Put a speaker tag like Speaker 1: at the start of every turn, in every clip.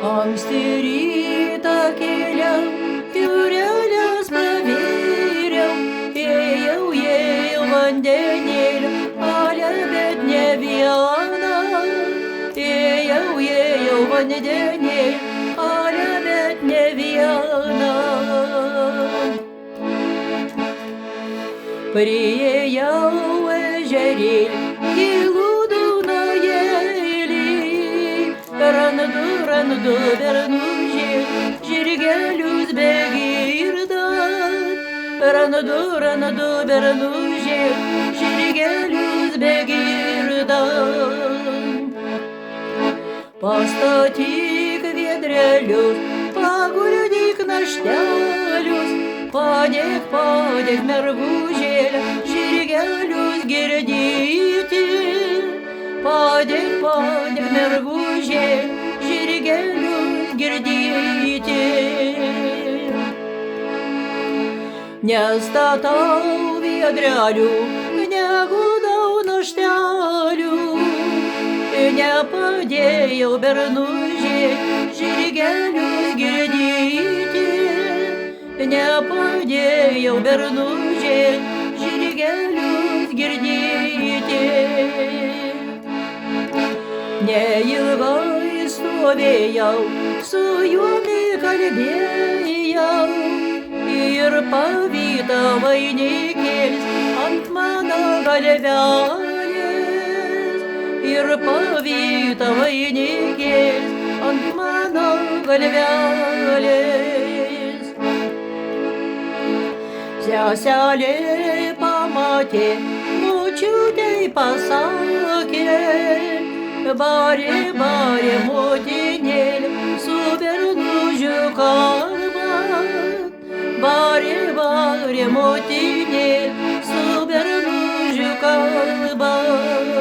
Speaker 1: Anksti rytą kėliau, durelės pravyriau, ėjau vandenėlio, ale bet ne vieną. Ėjau vandenėlio, ale bet ne vieną. Priėjau ežerėlį, gilų Dunajėlį, randu bernužį, žirgelius begirdan. Randu bernužį, žirgelius begirdan. Pastatyk viedrelius, paguldyk naštelius, padėk mergužėlę, žirgelius girdyti. Padėk mergužėlę, žirgelius girdyti. Nestatau viedrelių, neguldau naštelių, nepadėjau bernužėlę, žirgelius girdyti. Nepadėjau bernužėlę, žirgelius girdyti. Neilgai stovėjau, su juomi kalbėjau, ir pavydo vainikėlis ant mano galvelės. Ir pavydo vainikėlis ant mano galvelės. Seselė pamatė, močiutei pasakė, barė motinėlė su bernužiu kalbant. Barė motinėlė su bernužiu kalbant.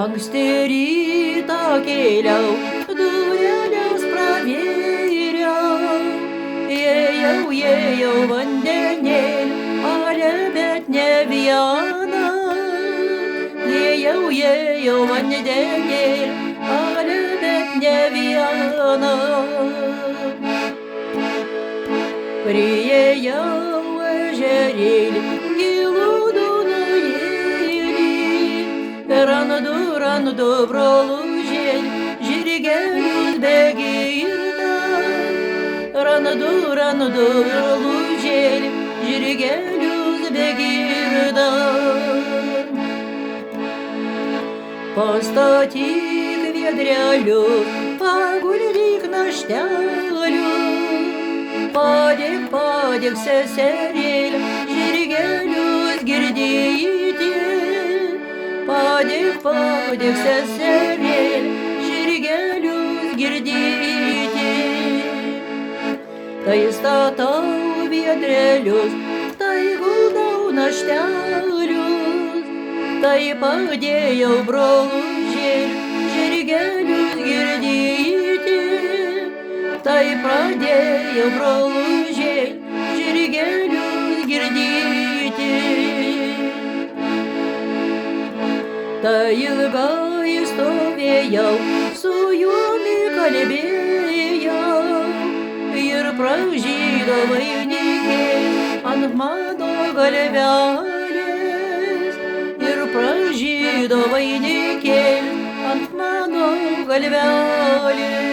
Speaker 1: Anksti rytą kėliau, durelės pravyriau, ėjau vandenėlį, ale bet ne vieną. Ėjau vandenėlį, ale bet ne vieną. Priėjau ežerėlį, gilų Dunajėlį, randu brolužėlį, žirgelius begirdan. Randu brolužėlį, žirgelius begirdan. Pastatyk viedrelius, paguldyk naštelius, padėk seserėlę, žirgelius girdyti. Padėk seserėlę, žirgelius girdyti. Tai statau viedrelius, tai guldau naštelius, tai padėjau brolužėlį, žirgelius girdyti. Tai pradėjau brolužėlį, žirgelius girdyti. Tai ilgai stovėjau, su juomi kalbėjau, ir pražydo vainikėlis ant mano galvelės. Ir pražydo vainikėlis ant mano galvelės.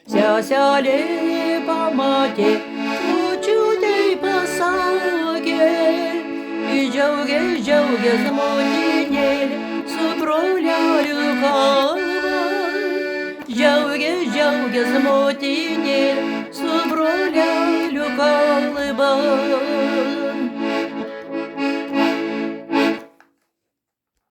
Speaker 1: Seselė pamatė, močiutei pasakė, džiaugės motinėlė su broleliu kalbant. Džiaugės motinėlė